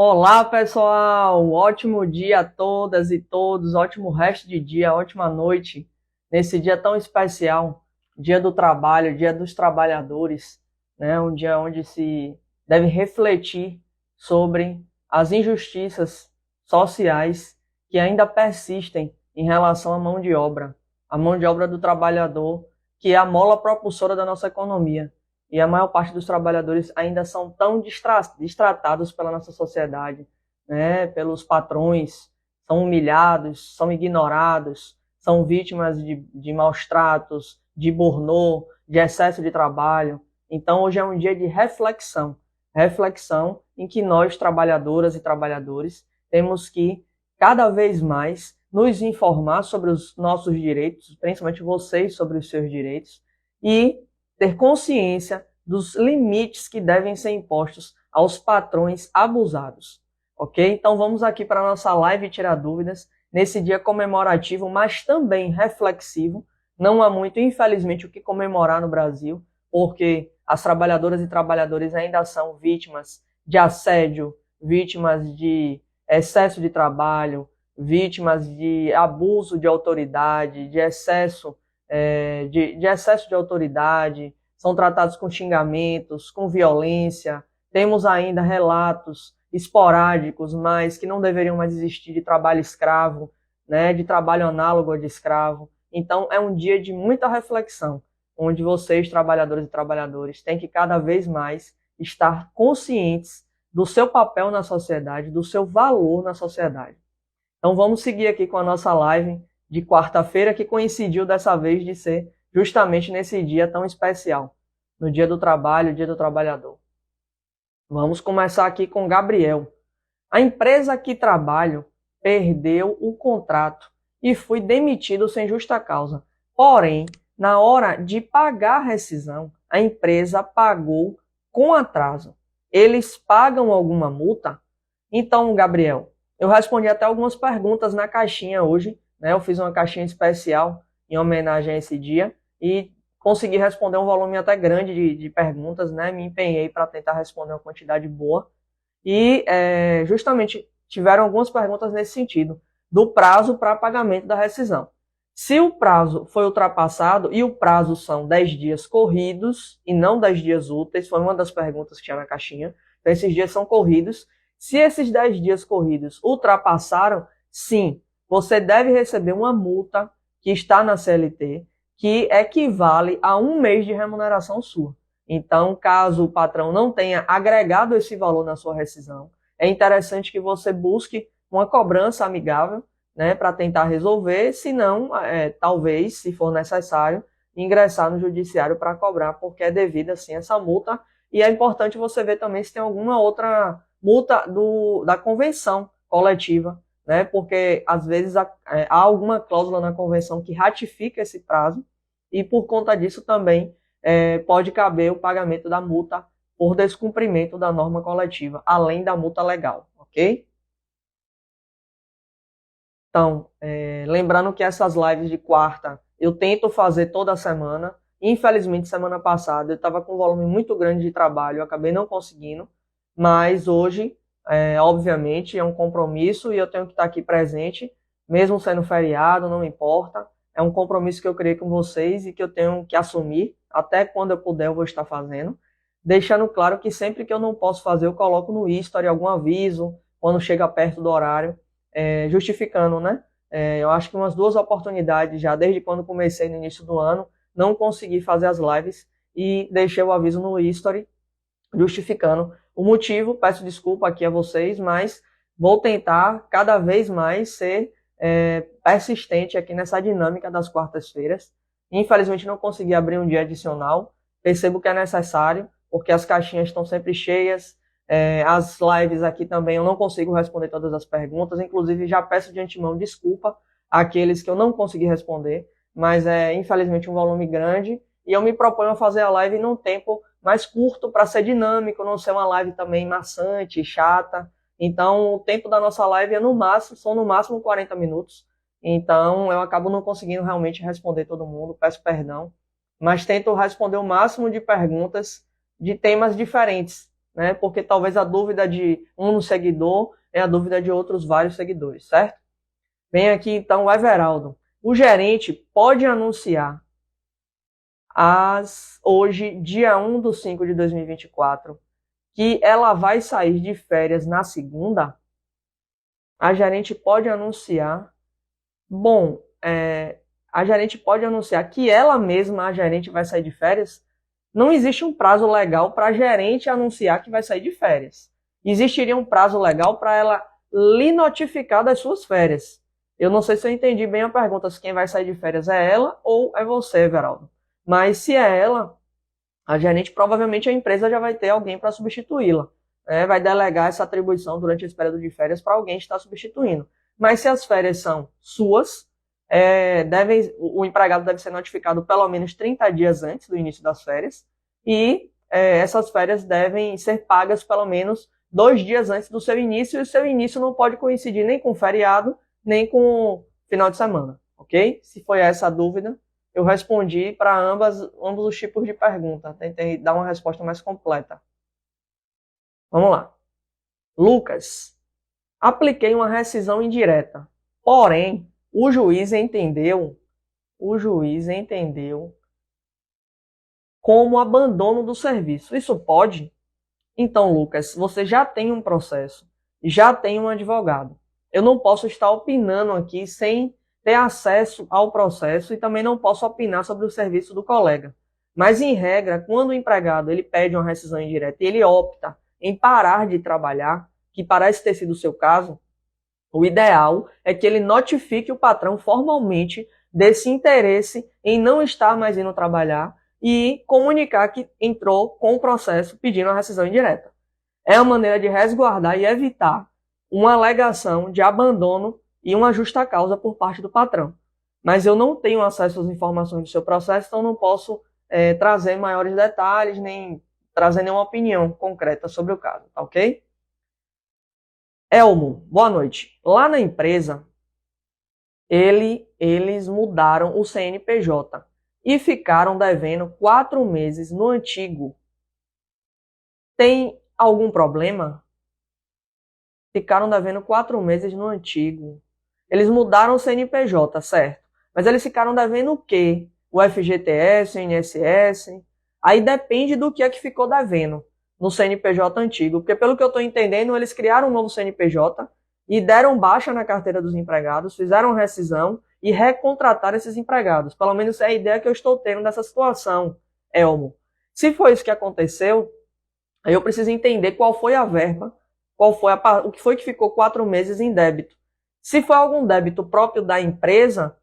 Olá, pessoal! Ótimo dia a todas e todos, ótimo resto de dia, ótima noite, nesse dia tão especial, dia do trabalho, dia dos trabalhadores, né? Um dia onde se deve refletir sobre as injustiças sociais que ainda persistem em relação à mão de obra, a mão de obra do trabalhador, que é a mola propulsora da nossa economia. E a maior parte dos trabalhadores ainda são tão distratados pela nossa sociedade, né? Pelos patrões, são humilhados, são ignorados, são vítimas de maus tratos, de burnout, de excesso de trabalho. Então, hoje é um dia de reflexão, reflexão em que nós, trabalhadoras e trabalhadores, temos que cada vez mais nos informar sobre os nossos direitos, principalmente vocês sobre os seus direitos, e ter consciência dos limites que devem ser impostos aos patrões abusados, ok? Então vamos aqui para a nossa live tirar dúvidas, nesse dia comemorativo, mas também reflexivo. Não há muito, infelizmente, o que comemorar no Brasil, porque as trabalhadoras e trabalhadores ainda são vítimas de assédio, vítimas de excesso de trabalho, vítimas de abuso de autoridade, de excesso de autoridade, são tratados com xingamentos, com violência. Temos ainda relatos esporádicos, mas que não deveriam mais existir, de trabalho escravo, né, de trabalho análogo ao de escravo. Então, é um dia de muita reflexão, onde vocês, trabalhadores e trabalhadores, têm que cada vez mais estar conscientes do seu papel na sociedade, do seu valor na sociedade. Então, vamos seguir aqui com a nossa live de quarta-feira, que coincidiu dessa vez de ser justamente nesse dia tão especial, no dia do trabalho, dia do trabalhador. Vamos começar aqui com Gabriel. A empresa que trabalho perdeu o contrato e fui demitido sem justa causa. Porém, na hora de pagar a rescisão, a empresa pagou com atraso. Eles pagam alguma multa? Então, Gabriel, eu respondi até algumas perguntas na caixinha hoje, né? Eu fiz uma caixinha especial em homenagem a esse dia e consegui responder um volume até grande de perguntas, né? Me empenhei para tentar responder uma quantidade boa e justamente tiveram algumas perguntas nesse sentido, do prazo para pagamento da rescisão. Se o prazo foi ultrapassado, e o prazo são 10 dias corridos e não 10 dias úteis, foi uma das perguntas que tinha na caixinha, então esses dias são corridos. Se esses 10 dias corridos ultrapassaram, sim, você deve receber uma multa que está na CLT, que equivale a 1 mês de remuneração sua. Então, caso o patrão não tenha agregado esse valor na sua rescisão, é interessante que você busque uma cobrança amigável, né, para tentar resolver, se não, talvez, se for necessário, ingressar no judiciário para cobrar, porque é devida, sim, essa multa. E é importante você ver também se tem alguma outra multa da convenção coletiva, né? Porque às vezes há alguma cláusula na convenção que ratifica esse prazo e por conta disso também pode caber o pagamento da multa por descumprimento da norma coletiva, além da multa legal, ok? Então, lembrando que essas lives de quarta eu tento fazer toda semana. Infelizmente, semana passada eu estava com um volume muito grande de trabalho, eu acabei não conseguindo, mas hoje, obviamente, é um compromisso e eu tenho que estar aqui presente, mesmo sendo feriado, não importa. É um compromisso que eu criei com vocês e que eu tenho que assumir, até quando eu puder eu vou estar fazendo, deixando claro que sempre que eu não posso fazer, eu coloco no history algum aviso, quando chega perto do horário, justificando, né? Eu acho que umas 2 oportunidades já, desde quando comecei no início do ano, não consegui fazer as lives e deixei o aviso no history, justificando o motivo. Peço desculpa aqui a vocês, mas vou tentar cada vez mais ser persistente aqui nessa dinâmica das quartas-feiras. Infelizmente não consegui abrir um dia adicional, percebo que é necessário, porque as caixinhas estão sempre cheias, as lives aqui também eu não consigo responder todas as perguntas, inclusive já peço de antemão desculpa àqueles que eu não consegui responder, mas é infelizmente um volume grande e eu me proponho a fazer a live num tempo mais curto para ser dinâmico, não ser uma live também maçante, chata. Então o tempo da nossa live são no máximo 40 minutos, então eu acabo não conseguindo realmente responder todo mundo, peço perdão, mas tento responder o máximo de perguntas de temas diferentes, né? Porque talvez a dúvida de um seguidor é a dúvida de outros vários seguidores, certo? Vem aqui então o Everaldo. O gerente pode anunciar hoje, dia 1/5 de 2024, que ela vai sair de férias na segunda? A gerente pode anunciar. Bom, a gerente pode anunciar que ela mesma, a gerente, vai sair de férias. Não existe um prazo legal para a gerente anunciar que vai sair de férias. Existiria um prazo legal para ela lhe notificar das suas férias. Eu não sei se eu entendi bem a pergunta, se quem vai sair de férias é ela ou é você, Everaldo. Mas se é ela, a gerente, provavelmente a empresa já vai ter alguém para substituí-la. Vai delegar essa atribuição durante esse período de férias para alguém estar substituindo. Mas se as férias são suas, o empregado deve ser notificado pelo menos 30 dias antes do início das férias e essas férias devem ser pagas pelo menos 2 dias antes do seu início, e o seu início não pode coincidir nem com feriado, nem com final de semana, ok? Se foi essa a dúvida, eu respondi para ambos os tipos de pergunta. Tentei dar uma resposta mais completa. Vamos lá. Lucas, apliquei uma rescisão indireta, porém, o juiz entendeu como abandono do serviço. Isso pode? Então, Lucas, você já tem um processo, já tem um advogado. Eu não posso estar opinando aqui sem ter acesso ao processo e também não posso opinar sobre o serviço do colega. Mas, em regra, quando o empregado ele pede uma rescisão indireta e ele opta em parar de trabalhar, que parece ter sido o seu caso, o ideal é que ele notifique o patrão formalmente desse interesse em não estar mais indo trabalhar e comunicar que entrou com o processo pedindo a rescisão indireta. É uma maneira de resguardar e evitar uma alegação de abandono e uma justa causa por parte do patrão. Mas eu não tenho acesso às informações do seu processo, então não posso trazer maiores detalhes, nem trazer nenhuma opinião concreta sobre o caso, tá ok? Elmo, boa noite. Lá na empresa, eles mudaram o CNPJ e ficaram devendo 4 meses no antigo. Tem algum problema? Ficaram devendo 4 meses no antigo. Eles mudaram o CNPJ, certo? Mas eles ficaram devendo o quê? O FGTS, o INSS? Aí depende do que é que ficou devendo no CNPJ antigo. Porque pelo que eu estou entendendo, eles criaram um novo CNPJ e deram baixa na carteira dos empregados, fizeram rescisão e recontrataram esses empregados. Pelo menos é a ideia que eu estou tendo dessa situação, Elmo. Se foi isso que aconteceu, aí eu preciso entender qual foi a verba, o que foi que ficou 4 meses em débito. Se foi algum débito próprio da empresa,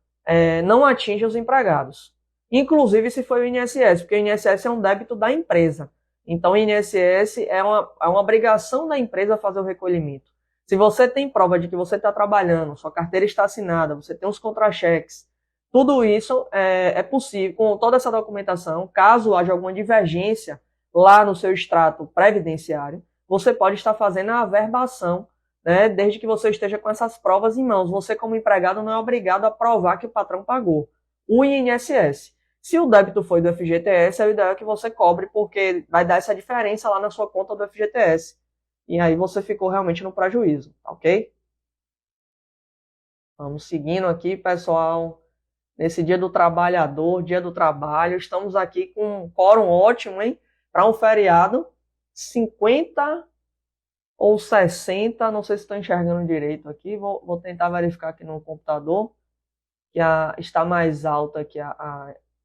não atinge os empregados. Inclusive se foi o INSS, porque o INSS é um débito da empresa. Então o INSS é uma obrigação da empresa fazer o recolhimento. Se você tem prova de que você está trabalhando, sua carteira está assinada, você tem os contra-cheques, tudo isso é possível, com toda essa documentação, caso haja alguma divergência lá no seu extrato previdenciário, você pode estar fazendo a averbação, né, desde que você esteja com essas provas em mãos. Você, como empregado, não é obrigado a provar que o patrão pagou o INSS. Se o débito foi do FGTS, é o ideal que você cobre, porque vai dar essa diferença lá na sua conta do FGTS. E aí você ficou realmente no prejuízo, ok? Vamos seguindo aqui, pessoal. Nesse dia do trabalhador, dia do trabalho, estamos aqui com um quórum ótimo, hein? Para um feriado, 50 ou 60, não sei se estou enxergando direito aqui, vou tentar verificar aqui no computador, que está mais alta aqui,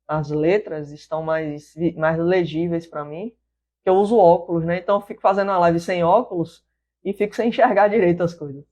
as letras estão mais legíveis para mim, que eu uso óculos, né? Então eu fico fazendo a live sem óculos e fico sem enxergar direito as coisas.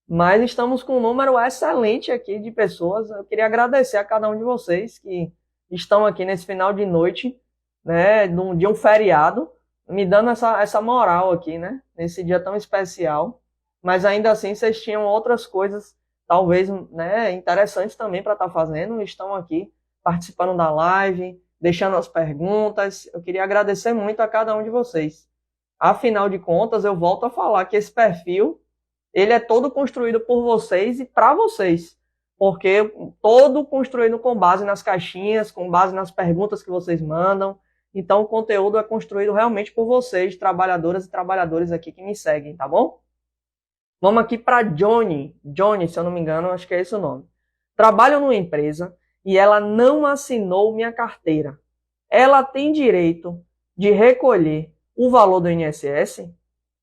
Mas estamos com um número excelente aqui de pessoas. Eu queria agradecer a cada um de vocês que estão aqui nesse final de noite, né, de um feriado, me dando essa moral aqui, né, nesse dia tão especial. Mas ainda assim vocês tinham outras coisas, talvez, né, interessantes também para estar fazendo. Estão aqui participando da live, deixando as perguntas. Eu queria agradecer muito a cada um de vocês. Afinal de contas, eu volto a falar que esse perfil, ele é todo construído por vocês e para vocês. Porque todo construído com base nas caixinhas, com base nas perguntas que vocês mandam. Então o conteúdo é construído realmente por vocês, trabalhadoras e trabalhadores aqui que me seguem, tá bom? Vamos aqui para Johnny. Johnny, se eu não me engano, acho que é esse o nome. Trabalho numa empresa e ela não assinou minha carteira. Ela tem direito de recolher o valor do INSS?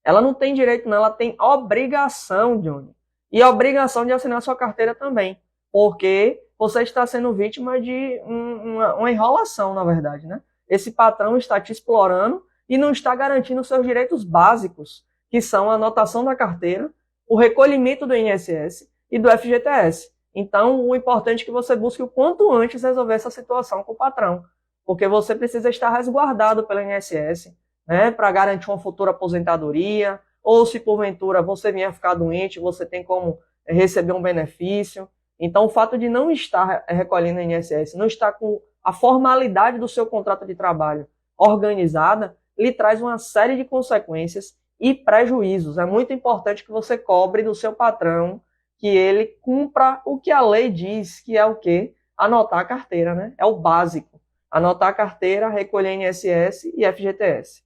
Ela não tem direito, não. Ela tem obrigação, Johnny. E a obrigação de assinar sua carteira também. Porque você está sendo vítima de uma enrolação, na verdade, né? Esse patrão está te explorando e não está garantindo os seus direitos básicos, que são a anotação da carteira, o recolhimento do INSS e do FGTS. Então, o importante é que você busque o quanto antes resolver essa situação com o patrão, porque você precisa estar resguardado pelo INSS, né, para garantir uma futura aposentadoria, ou se porventura você vier ficar doente, você tem como receber um benefício. Então, o fato de não estar recolhendo o INSS, não estar com a formalidade do seu contrato de trabalho organizada, lhe traz uma série de consequências e prejuízos. É muito importante que você cobre do seu patrão, que ele cumpra o que a lei diz, que é o quê? Anotar a carteira, né? É o básico. Anotar a carteira, recolher INSS e FGTS.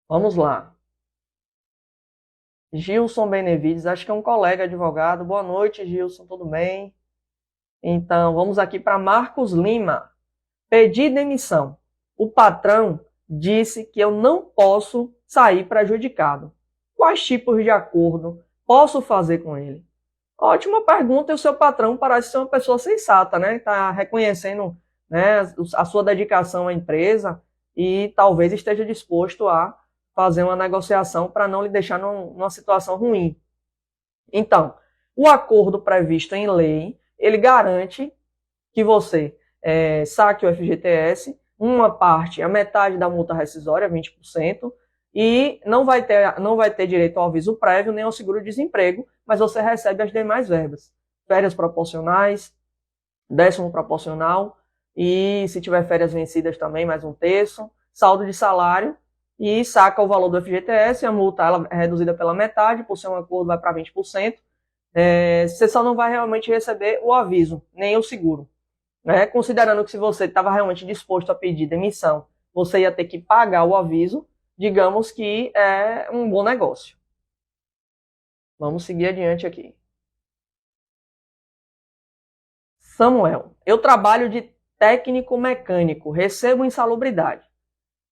Vamos lá. Gilson Benevides, acho que é um colega advogado. Boa noite, Gilson, tudo bem? Então, vamos aqui para Marcos Lima. Pedi demissão. O patrão disse que eu não posso sair prejudicado. Quais tipos de acordo posso fazer com ele? Ótima pergunta, e o seu patrão parece ser uma pessoa sensata, né? Está reconhecendo, né, a sua dedicação à empresa e talvez esteja disposto a fazer uma negociação para não lhe deixar numa situação ruim. Então, o acordo previsto em lei, ele garante que você saque o FGTS, uma parte, a metade da multa rescisória, 20%, e não vai ter direito ao aviso prévio nem ao seguro-desemprego, mas você recebe as demais verbas. Férias proporcionais, 10º proporcional, e se tiver férias vencidas também, mais 1/3, saldo de salário, e saca o valor do FGTS, a multa ela é reduzida pela metade, por ser um acordo vai para 20%, você só não vai realmente receber o aviso, nem o seguro. Né? Considerando que se você estava realmente disposto a pedir demissão, você ia ter que pagar o aviso, digamos que é um bom negócio. Vamos seguir adiante aqui. Samuel, eu trabalho de técnico mecânico, recebo insalubridade.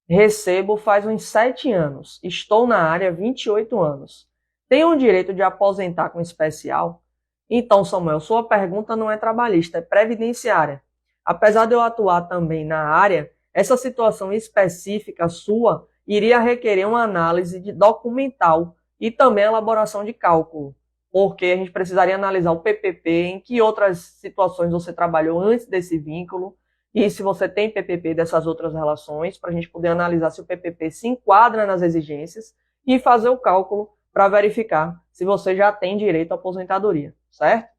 Recebo faz uns 7 anos, estou na área há 28 anos. Tenho o direito de aposentar com especial? Então, Samuel, sua pergunta não é trabalhista, é previdenciária. Apesar de eu atuar também na área, essa situação específica sua iria requerer uma análise documental e também a elaboração de cálculo, porque a gente precisaria analisar o PPP, em que outras situações você trabalhou antes desse vínculo, e se você tem PPP dessas outras relações, para a gente poder analisar se o PPP se enquadra nas exigências e fazer o cálculo para verificar se você já tem direito à aposentadoria, certo?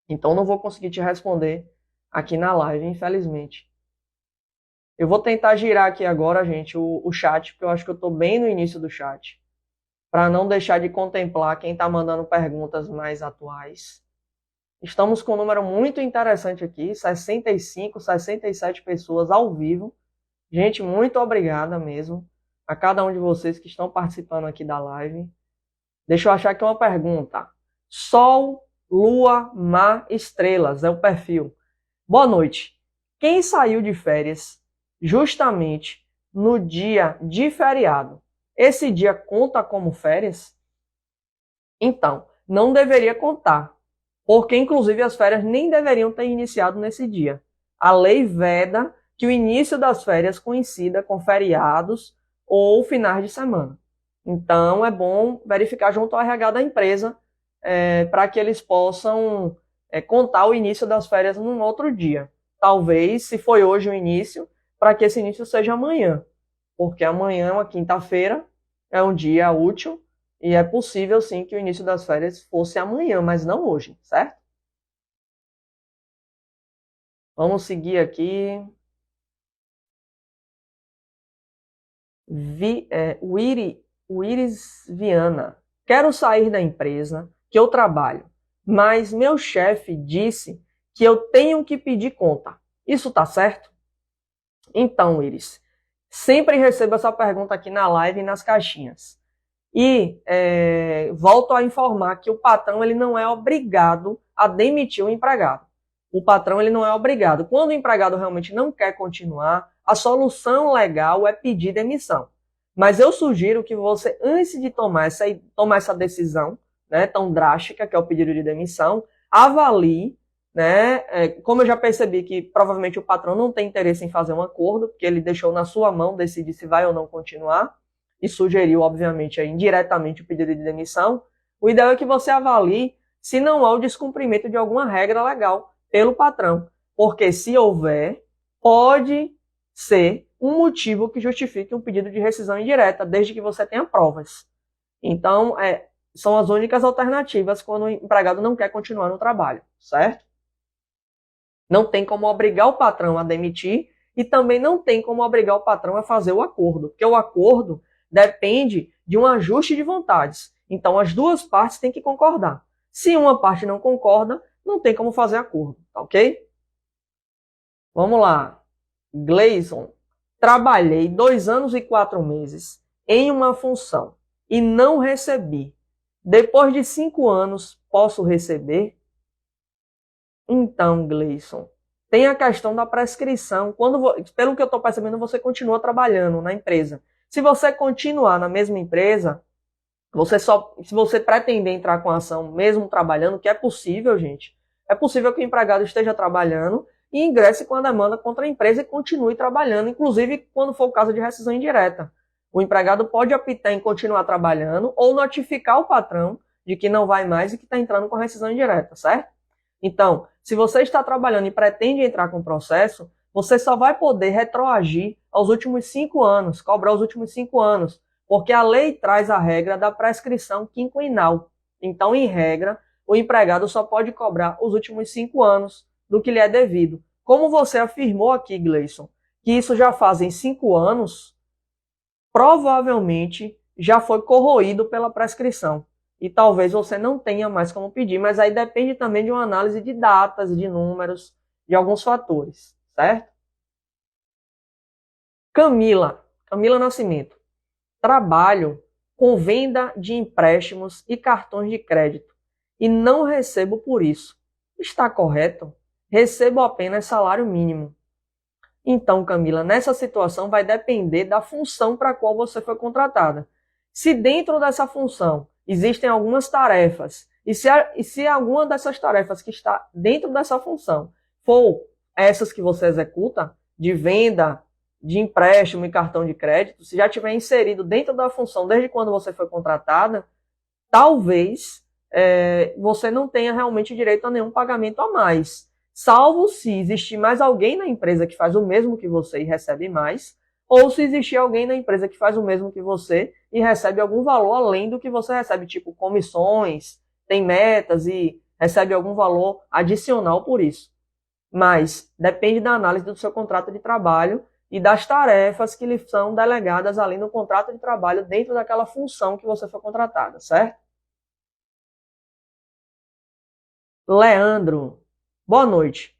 Então não vou conseguir te responder aqui na live, infelizmente. Eu vou tentar girar aqui agora, gente, o chat, porque eu acho que eu estou bem no início do chat, para não deixar de contemplar quem está mandando perguntas mais atuais. Estamos com um número muito interessante aqui, 65, 67 pessoas ao vivo. Gente, muito obrigada mesmo a cada um de vocês que estão participando aqui da live. Deixa eu achar aqui uma pergunta. Sol, Lua, Mar, Estrelas é o perfil. Boa noite. Quem saiu de férias justamente no dia de feriado, esse dia conta como férias? Então, não deveria contar. Porque, inclusive, as férias nem deveriam ter iniciado nesse dia. A lei veda que o início das férias coincida com feriados ou finais de semana. Então, é bom verificar junto ao RH da empresa para que eles possam contar o início das férias num outro dia. Talvez, se foi hoje o início, para que esse início seja amanhã. Porque amanhã é uma quinta-feira, é um dia útil, e é possível, sim, que o início das férias fosse amanhã, mas não hoje, certo? Vamos seguir aqui. Iris Viana. Quero sair da empresa que eu trabalho, mas meu chefe disse que eu tenho que pedir conta. Isso tá certo? Então, Iris, sempre recebo essa pergunta aqui na live e nas caixinhas. E volto a informar que o patrão ele não é obrigado a demitir o empregado. O patrão ele não é obrigado. Quando o empregado realmente não quer continuar, a solução legal é pedir demissão. Mas eu sugiro que você, antes de tomar essa decisão, né, tão drástica, que é o pedido de demissão, avalie, né, como eu já percebi que provavelmente o patrão não tem interesse em fazer um acordo, porque ele deixou na sua mão decidir se vai ou não continuar, e sugeriu, obviamente, indiretamente o pedido de demissão, o ideal é que você avalie se não há o descumprimento de alguma regra legal pelo patrão. Porque se houver, pode ser um motivo que justifique um pedido de rescisão indireta, desde que você tenha provas. Então, são as únicas alternativas quando o empregado não quer continuar no trabalho, certo? Não tem como obrigar o patrão a demitir e também não tem como obrigar o patrão a fazer o acordo, porque o acordo depende de um ajuste de vontades. Então, as duas partes têm que concordar. Se uma parte não concorda, não tem como fazer acordo, ok? Vamos lá. Gleison, trabalhei 2 anos e 4 meses em uma função e não recebi. Depois de 5 anos, posso receber? Então, Gleison, tem a questão da prescrição. Pelo que eu estou percebendo, você continua trabalhando na empresa. Se você continuar na mesma empresa, se você pretender entrar com a ação mesmo trabalhando, que é possível, gente, é possível que o empregado esteja trabalhando e ingresse com a demanda contra a empresa e continue trabalhando, inclusive quando for o caso de rescisão indireta. O empregado pode optar em continuar trabalhando ou notificar o patrão de que não vai mais e que está entrando com a rescisão indireta, certo? Então, se você está trabalhando e pretende entrar com o processo, você só vai poder retroagir aos últimos 5 anos, cobrar os últimos 5 anos, porque a lei traz a regra da prescrição quinquenal. Então, em regra, o empregado só pode cobrar os últimos 5 anos do que lhe é devido. Como você afirmou aqui, Gleison, que isso já fazem 5 anos, provavelmente já foi corroído pela prescrição. E talvez você não tenha mais como pedir, mas aí depende também de uma análise de datas, de números, de alguns fatores, certo? Camila Nascimento. Trabalho com venda de empréstimos e cartões de crédito e não recebo por isso. Está correto? Recebo apenas salário mínimo. Então, Camila, nessa situação vai depender da função para a qual você foi contratada. Se dentro dessa função existem algumas tarefas, e se alguma dessas tarefas que está dentro dessa função for essas que você executa, de venda, de empréstimo e cartão de crédito, se já tiver inserido dentro da função desde quando você foi contratada, talvez você não tenha realmente direito a nenhum pagamento a mais. Salvo se existir mais alguém na empresa que faz o mesmo que você e recebe mais, ou se existir alguém na empresa que faz o mesmo que você e recebe algum valor além do que você recebe, tipo comissões, tem metas e recebe algum valor adicional por isso. Mas depende da análise do seu contrato de trabalho e das tarefas que lhe são delegadas ali no contrato de trabalho dentro daquela função que você foi contratada, certo? Leandro, boa noite.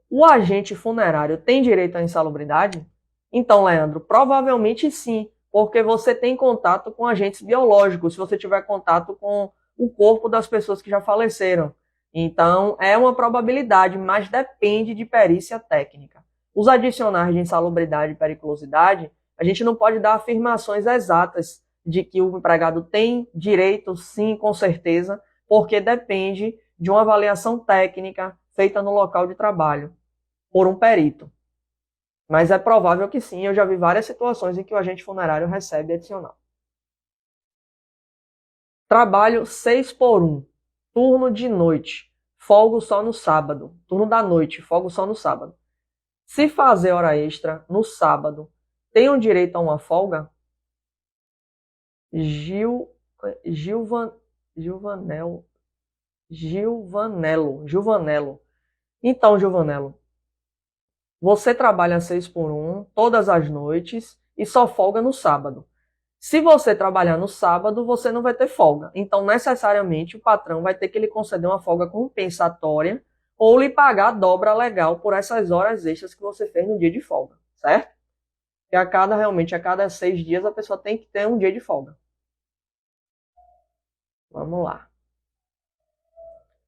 O agente funerário tem direito à insalubridade? Então, Leandro, provavelmente sim, porque você tem contato com agentes biológicos, se você tiver contato com o corpo das pessoas que já faleceram. Então, é uma probabilidade, mas depende de perícia técnica. Os adicionais de insalubridade e periculosidade, a gente não pode dar afirmações exatas de que o empregado tem direito, sim, com certeza, porque depende de uma avaliação técnica feita no local de trabalho por um perito. Mas é provável que sim, eu já vi várias situações em que o agente funerário recebe adicional. Trabalho 6x1, turno de noite, folgo só no sábado. Turno da noite, folgo só no sábado. Se fazer hora extra no sábado, tenho direito a uma folga? Gilvanello. Então, Gilvanello, você trabalha 6x1 todas as noites e só folga no sábado. Se você trabalhar no sábado, você não vai ter folga. Então, necessariamente, o patrão vai ter que lhe conceder uma folga compensatória ou lhe pagar a dobra legal por essas horas extras que você fez no dia de folga. certo? E realmente, a cada 6 dias a pessoa tem que ter um dia de folga. Vamos lá.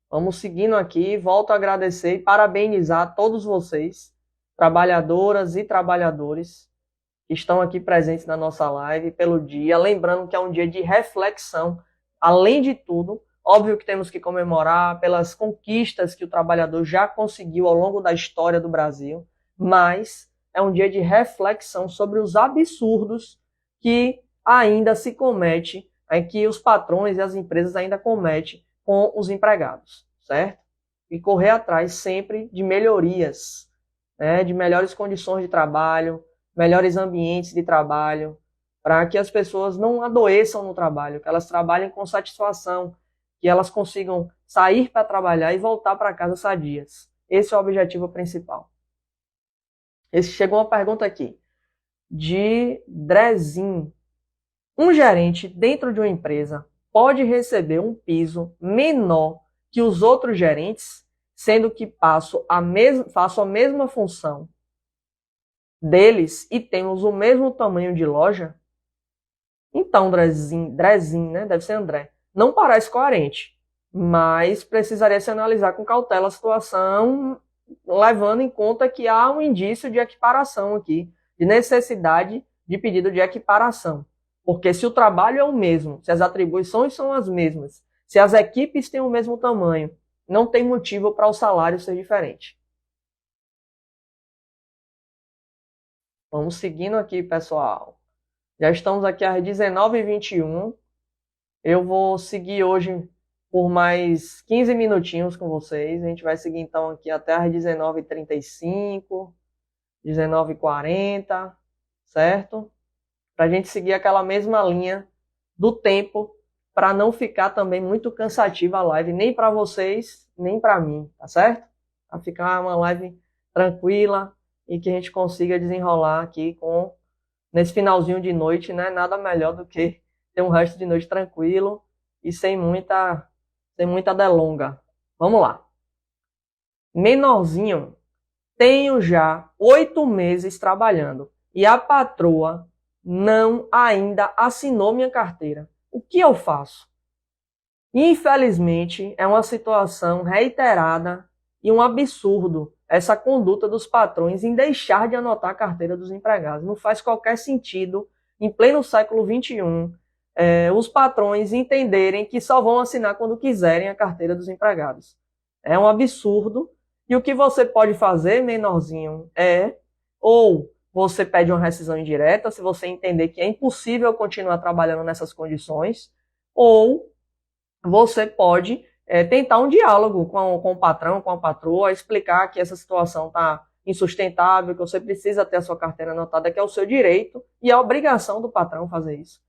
Vamos seguindo aqui. Volto a agradecer e parabenizar todos vocês, trabalhadoras e trabalhadores, que estão aqui presentes na nossa live pelo dia. Lembrando que é um dia de reflexão. Além de tudo, óbvio que temos que comemorar pelas conquistas que o trabalhador já conseguiu ao longo da história do Brasil, mas é um dia de reflexão sobre os absurdos que ainda se comete, que os patrões e as empresas ainda cometem com os empregados, certo? E correr atrás sempre de melhorias, né, de melhores condições de trabalho, melhores ambientes de trabalho, para que as pessoas não adoeçam no trabalho, que elas trabalhem com satisfação, que elas consigam sair para trabalhar e voltar para casa sadias. Esse é o objetivo principal. Chegou uma pergunta aqui, de Drezin. Um gerente dentro de uma empresa pode receber um piso menor que os outros gerentes, sendo que faço a mesma função deles e temos o mesmo tamanho de loja? Então, Drezin, né? Deve ser André. Não parece coerente, mas precisaria se analisar com cautela a situação, levando em conta que há um indício de equiparação aqui, de necessidade de pedido de equiparação. Porque se o trabalho é o mesmo, se as atribuições são as mesmas, se as equipes têm o mesmo tamanho, não tem motivo para o salário ser diferente. Vamos seguindo aqui, pessoal. Já estamos aqui às 19h21. Eu vou seguir hoje por mais 15 minutinhos com vocês. A gente vai seguir então aqui até às 19h35, 19h40, certo? Para a gente seguir aquela mesma linha do tempo, para não ficar também muito cansativa a live, nem para vocês, nem para mim, tá certo? Para ficar uma live tranquila e que a gente consiga desenrolar aqui nesse finalzinho de noite, né? Nada melhor do que ter um resto de noite tranquilo e sem muita delonga. Vamos lá. Menorzinho, tenho já 8 meses trabalhando e a patroa não ainda assinou minha carteira. O que eu faço? Infelizmente, é uma situação reiterada e um absurdo essa conduta dos patrões em deixar de anotar a carteira dos empregados. Não faz qualquer sentido, em pleno século XXI, os patrões entenderem que só vão assinar quando quiserem a carteira dos empregados. É um absurdo. E o que você pode fazer, menorzinho, ou você pede uma rescisão indireta, se você entender que é impossível continuar trabalhando nessas condições, ou você pode tentar um diálogo com o patrão, com a patroa, explicar que essa situação está insustentável, que você precisa ter a sua carteira anotada, que é o seu direito e é a obrigação do patrão fazer isso,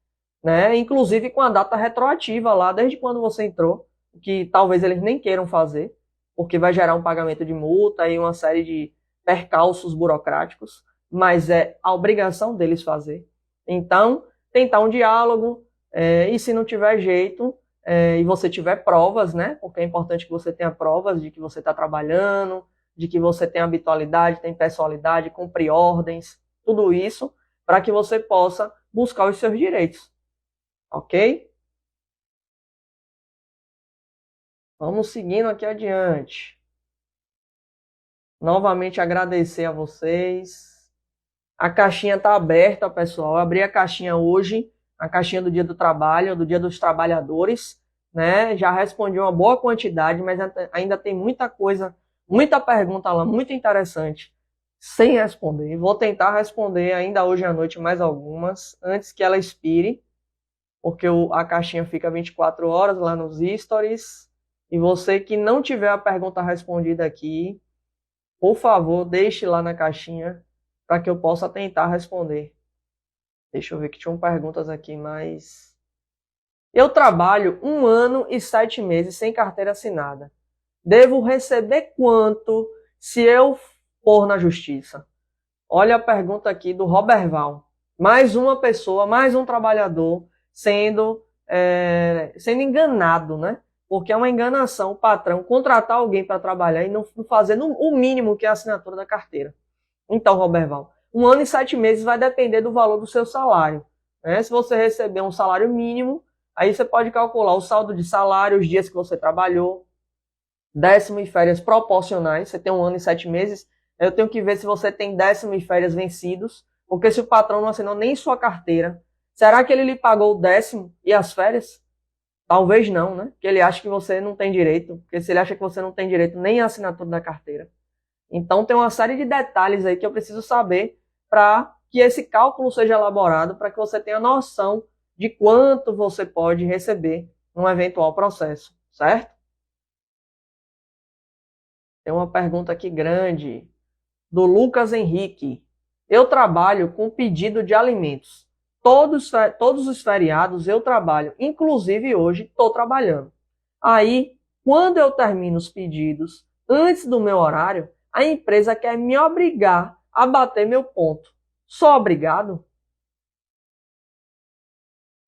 né? Inclusive com a data retroativa lá, desde quando você entrou, que talvez eles nem queiram fazer, porque vai gerar um pagamento de multa e uma série de percalços burocráticos, mas é a obrigação deles fazer. Então, tentar um diálogo, e se não tiver jeito, e você tiver provas, né? Porque é importante que você tenha provas de que você está trabalhando, de que você tem habitualidade, tem pessoalidade, cumpre ordens, tudo isso, para que você possa buscar os seus direitos. Ok? Vamos seguindo aqui adiante. Novamente agradecer a vocês. A caixinha está aberta, pessoal. Eu abri a caixinha hoje, a caixinha do Dia do Trabalho, do Dia dos Trabalhadores, né? Já respondi uma boa quantidade, mas ainda tem muita coisa, muita pergunta lá, muito interessante, sem responder. Vou tentar responder ainda hoje à noite mais algumas, antes que ela expire, porque a caixinha fica 24 horas lá nos stories. E você que não tiver a pergunta respondida aqui, por favor, deixe lá na caixinha para que eu possa tentar responder. Deixa eu ver que tinham perguntas aqui, mas... Eu trabalho 1 ano e 7 meses sem carteira assinada. Devo receber quanto se eu for na justiça? Olha a pergunta aqui do Roberval. Mais uma pessoa, mais um trabalhador sendo enganado, né? Porque é uma enganação o patrão contratar alguém para trabalhar e não fazer o mínimo que é a assinatura da carteira. Então, Roberval, Um ano e 7 meses vai depender do valor do seu salário. Né? Se você receber um salário mínimo, aí você pode calcular o saldo de salário, os dias que você trabalhou, décimo e férias proporcionais. Você tem um ano e 7 meses, eu tenho que ver se você tem décimo e férias vencidos, porque se o patrão não assinou nem sua carteira, será que ele lhe pagou o décimo e as férias? Talvez não, né? Porque ele acha que você não tem direito, porque se ele acha que você não tem direito nem à assinatura da carteira. Então tem uma série de detalhes aí que eu preciso saber para que esse cálculo seja elaborado, para que você tenha noção de quanto você pode receber num eventual processo, certo? Tem uma pergunta aqui grande, do Lucas Henrique. Eu trabalho com pedido de alimentos. Todos os feriados eu trabalho, inclusive hoje estou trabalhando. Aí, quando eu termino os pedidos, antes do meu horário, a empresa quer me obrigar a bater meu ponto. Sou obrigado?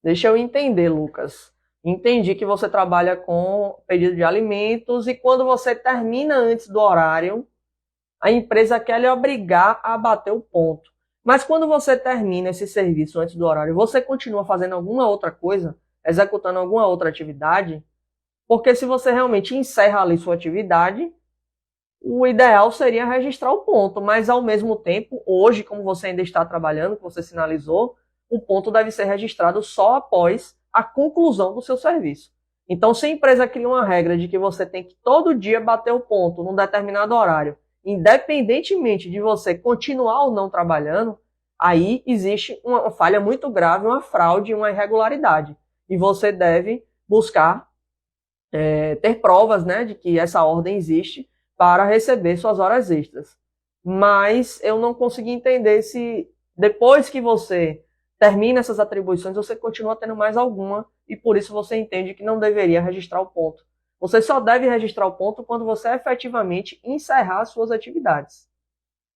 Deixa eu entender, Lucas. Entendi que você trabalha com pedido de alimentos e quando você termina antes do horário, a empresa quer lhe obrigar a bater o ponto. Mas quando você termina esse serviço antes do horário, você continua fazendo alguma outra coisa, executando alguma outra atividade? Porque se você realmente encerra ali sua atividade, o ideal seria registrar o ponto, mas ao mesmo tempo, hoje, como você ainda está trabalhando, que você sinalizou, o ponto deve ser registrado só após a conclusão do seu serviço. Então, se a empresa cria uma regra de que você tem que todo dia bater o ponto num determinado horário, independentemente de você continuar ou não trabalhando, aí existe uma falha muito grave, uma fraude, uma irregularidade. E você deve buscar ter provas, né, de que essa ordem existe para receber suas horas extras. Mas eu não consegui entender se depois que você termina essas atribuições, você continua tendo mais alguma e por isso você entende que não deveria registrar o ponto. Você só deve registrar o ponto quando você efetivamente encerrar suas atividades,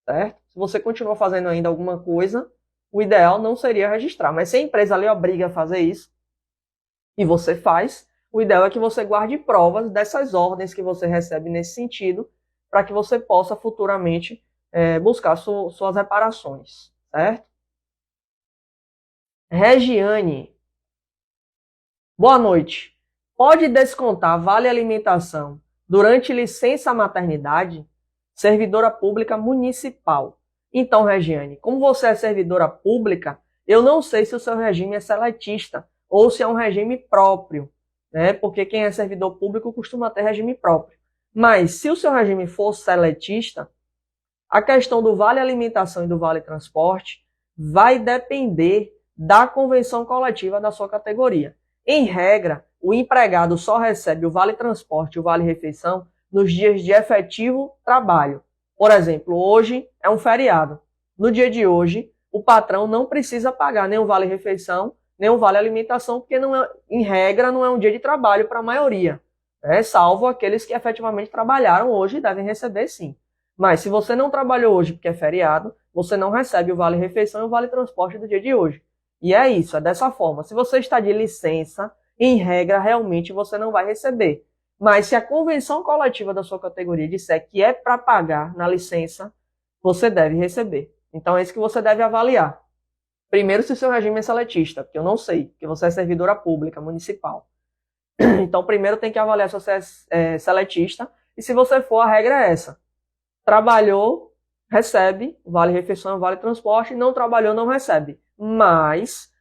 certo? Se você continua fazendo ainda alguma coisa, o ideal não seria registrar. Mas se a empresa lhe obriga a fazer isso, e você faz, o ideal é que você guarde provas dessas ordens que você recebe nesse sentido, para que você possa futuramente buscar suas reparações, certo? Regiane, boa noite. Pode descontar vale alimentação durante licença maternidade? Servidora pública municipal. Então, Regiane, como você é servidora pública, eu não sei se o seu regime é seletista ou se é um regime próprio, né? Porque quem é servidor público costuma ter regime próprio. Mas se o seu regime for seletista, a questão do vale alimentação e do vale transporte vai depender da convenção coletiva da sua categoria. Em regra, o empregado só recebe o vale transporte e o vale refeição nos dias de efetivo trabalho. Por exemplo, hoje é um feriado. No dia de hoje, o patrão não precisa pagar nem o vale refeição, nem o vale alimentação, porque não é, em regra não é um dia de trabalho para a maioria, né? Salvo aqueles que efetivamente trabalharam hoje e devem receber sim. Mas se você não trabalhou hoje porque é feriado, você não recebe o vale refeição e o vale transporte do dia de hoje. E é isso, é dessa forma. Se você está de licença, em regra, realmente você não vai receber. Mas se a convenção coletiva da sua categoria disser que é para pagar na licença, você deve receber. Então é isso que você deve avaliar. Primeiro, se o seu regime é seletista, porque eu não sei, porque você é servidora pública, municipal. Então, primeiro tem que avaliar se você é seletista, e se você for, a regra é essa. Trabalhou, recebe, vale refeição, vale transporte, não trabalhou, não recebe. Mas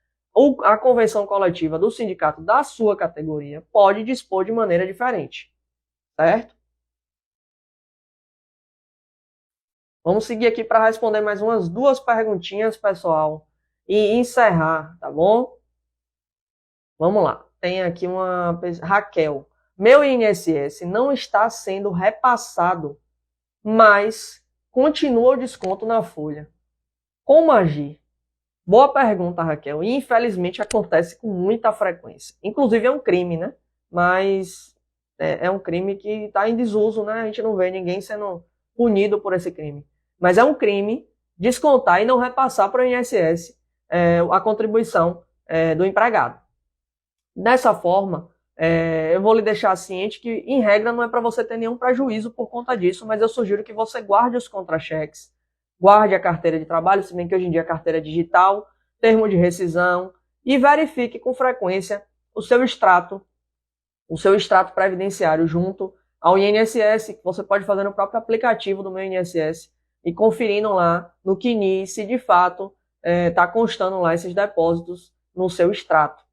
a convenção coletiva do sindicato da sua categoria pode dispor de maneira diferente, certo? Vamos seguir aqui para responder mais umas 2 perguntinhas, pessoal, e encerrar, tá bom? Vamos lá. Tem aqui uma Raquel. Meu INSS não está sendo repassado, mas continua o desconto na folha. Como agir? Boa pergunta, Raquel. E infelizmente acontece com muita frequência. Inclusive é um crime, né? Mas é um crime que está em desuso, né? A gente não vê ninguém sendo punido por esse crime. Mas é um crime descontar e não repassar para o INSS a contribuição do empregado. Dessa forma, eu vou lhe deixar ciente que, em regra, não é para você ter nenhum prejuízo por conta disso, mas eu sugiro que você guarde os contra-cheques guarde a carteira de trabalho, se bem que hoje em dia a carteira é digital, termo de rescisão, e verifique com frequência o seu extrato previdenciário junto ao INSS, que você pode fazer no próprio aplicativo do meu INSS, e conferindo lá no CNI se de fato está constando lá esses depósitos no seu extrato.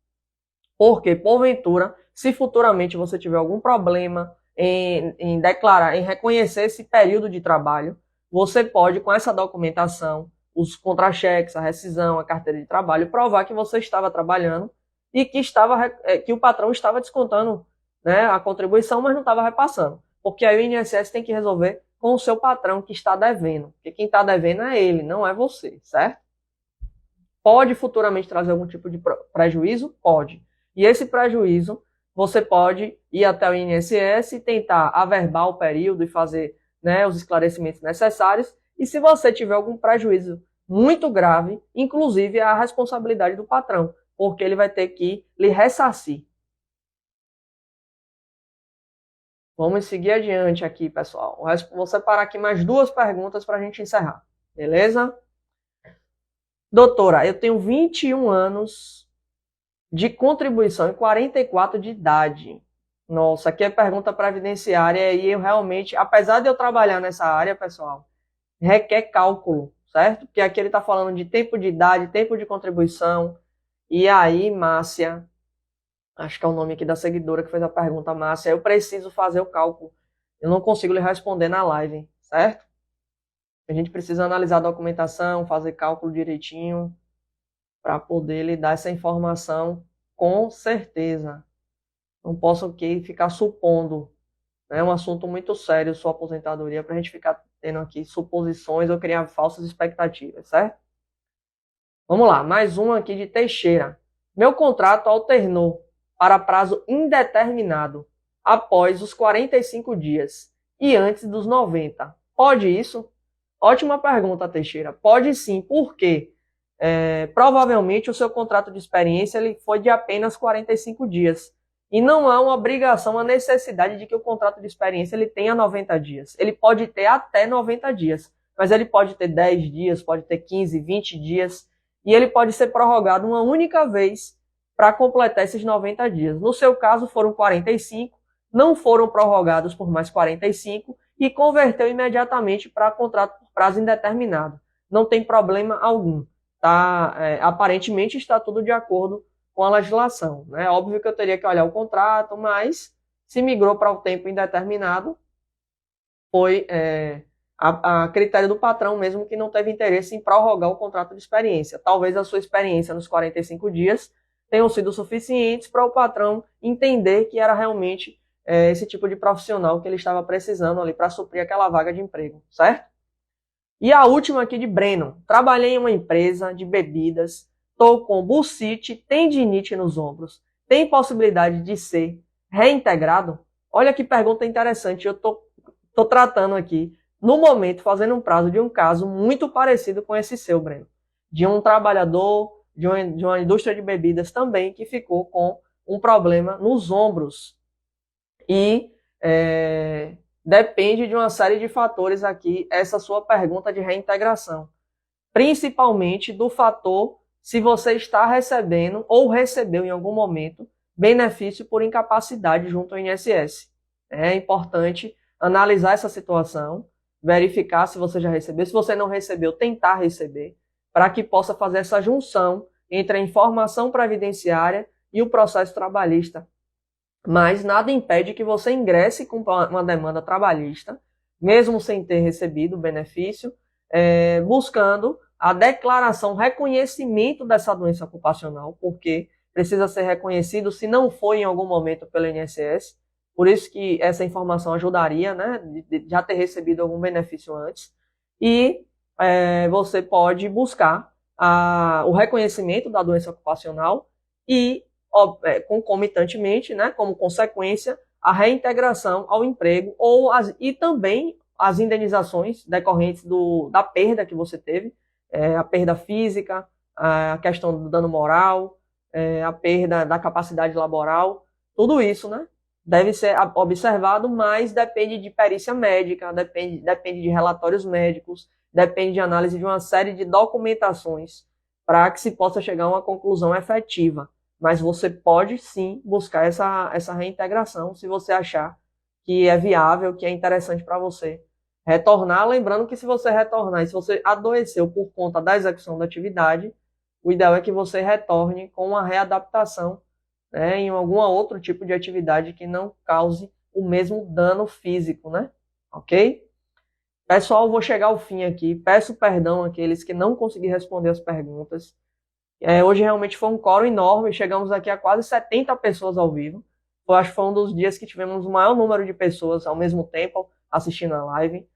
Porque, porventura, se futuramente você tiver algum problema em declarar, em reconhecer esse período de trabalho, você pode, com essa documentação, os contra-cheques, a rescisão, a carteira de trabalho, provar que você estava trabalhando e que o patrão estava descontando, né, a contribuição, mas não estava repassando. Porque aí o INSS tem que resolver com o seu patrão que está devendo. Porque quem está devendo é ele, não é você, certo? Pode futuramente trazer algum tipo de prejuízo? Pode. E esse prejuízo, você pode ir até o INSS e tentar averbar o período e fazer, né, os esclarecimentos necessários. E se você tiver algum prejuízo muito grave, inclusive é a responsabilidade do patrão, porque ele vai ter que lhe ressarcir. Vamos seguir adiante aqui, pessoal. Vou separar aqui mais 2 perguntas para a gente encerrar. Beleza? Doutora, eu tenho 21 anos de contribuição e 44 de idade. Nossa, aqui é pergunta previdenciária e eu realmente, apesar de eu trabalhar nessa área, pessoal, requer cálculo, certo? Porque aqui ele está falando de tempo de idade, tempo de contribuição. E aí, Márcia, acho que é o nome aqui da seguidora que fez a pergunta, Márcia, eu preciso fazer o cálculo. Eu não consigo lhe responder na live, certo? A gente precisa analisar a documentação, fazer cálculo direitinho, para poder lhe dar essa informação com certeza. Não posso aqui ficar supondo. É um assunto muito sério, sua aposentadoria, para a gente ficar tendo aqui suposições ou criar falsas expectativas, certo? Vamos lá, mais uma aqui de Teixeira. Meu contrato alternou para prazo indeterminado após os 45 dias e antes dos 90. Pode isso? Ótima pergunta, Teixeira. Pode sim, por quê? Provavelmente o seu contrato de experiência ele foi de apenas 45 dias. E não há uma obrigação, uma necessidade de que o contrato de experiência ele tenha 90 dias. Ele pode ter até 90 dias, mas ele pode ter 10 dias, pode ter 15, 20 dias, e ele pode ser prorrogado uma única vez para completar esses 90 dias. No seu caso foram 45, não foram prorrogados por mais 45 e converteu imediatamente para contrato por prazo indeterminado. Não tem problema algum. Aparentemente está tudo de acordo com a legislação. É óbvio que eu teria que olhar o contrato, mas se migrou para o tempo indeterminado, foi a critério do patrão mesmo que não teve interesse em prorrogar o contrato de experiência. Talvez a sua experiência nos 45 dias tenham sido suficientes para o patrão entender que era realmente esse tipo de profissional que ele estava precisando ali para suprir aquela vaga de emprego, certo? E a última aqui de Breno. Trabalhei em uma empresa de bebidas, estou com bursite, tendinite nos ombros. Tem possibilidade de ser reintegrado? Olha que pergunta interessante. Eu tô tratando aqui, no momento, fazendo um prazo de um caso muito parecido com esse seu, Breno. De um trabalhador de uma indústria de bebidas também que ficou com um problema nos ombros. E depende de uma série de fatores aqui, essa sua pergunta de reintegração. Principalmente do fator se você está recebendo ou recebeu em algum momento benefício por incapacidade junto ao INSS. É importante analisar essa situação, verificar se você já recebeu. Se você não recebeu, tentar receber, para que possa fazer essa junção entre a informação previdenciária e o processo trabalhista. Mas nada impede que você ingresse com uma demanda trabalhista, mesmo sem ter recebido o benefício, buscando a declaração, reconhecimento dessa doença ocupacional, porque precisa ser reconhecido se não foi em algum momento pelo INSS. Por isso que essa informação ajudaria, né, de já ter recebido algum benefício antes. E você pode buscar o reconhecimento da doença ocupacional e, concomitantemente, né, como consequência, a reintegração ao emprego e também as indenizações decorrentes da perda que você teve, a perda física, a questão do dano moral, a perda da capacidade laboral, tudo isso, né, deve ser observado, mas depende de perícia médica, depende de relatórios médicos, depende de análise de uma série de documentações para que se possa chegar a uma conclusão efetiva. Mas você pode sim buscar essa reintegração se você achar que é viável, que é interessante para você retornar. Lembrando que se você retornar e se você adoeceu por conta da execução da atividade, o ideal é que você retorne com uma readaptação, né, em algum outro tipo de atividade que não cause o mesmo dano físico, né? Ok? Pessoal, vou chegar ao fim aqui. Peço perdão àqueles que não consegui responder as perguntas. Hoje realmente foi um coro enorme. Chegamos aqui a quase 70 pessoas ao vivo. Eu acho que foi um dos dias que tivemos o maior número de pessoas ao mesmo tempo assistindo a live.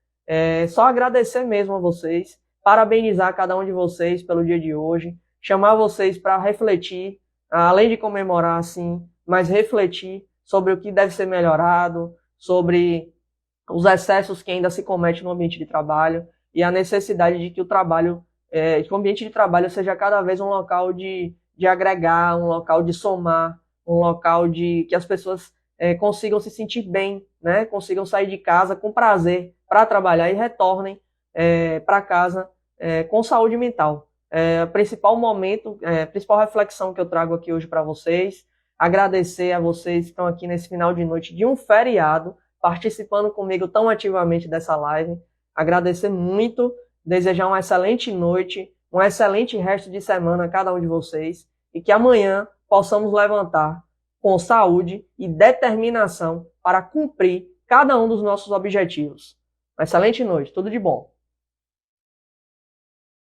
Só agradecer mesmo a vocês. Parabenizar cada um de vocês pelo dia de hoje. Chamar vocês para refletir, além de comemorar, sim, mas refletir sobre o que deve ser melhorado, sobre os excessos que ainda se cometem no ambiente de trabalho e a necessidade de que o trabalho, que o ambiente de trabalho seja cada vez um local de agregar, um local de somar, um local de que as pessoas consigam se sentir bem, né? Consigam sair de casa com prazer para trabalhar e retornem para casa com saúde mental. Principal momento, principal reflexão que eu trago aqui hoje para vocês, agradecer a vocês que estão aqui nesse final de noite de um feriado, participando comigo tão ativamente dessa live. Agradecer muito, desejar uma excelente noite, um excelente resto de semana a cada um de vocês e que amanhã possamos levantar com saúde e determinação para cumprir cada um dos nossos objetivos. Uma excelente noite, tudo de bom.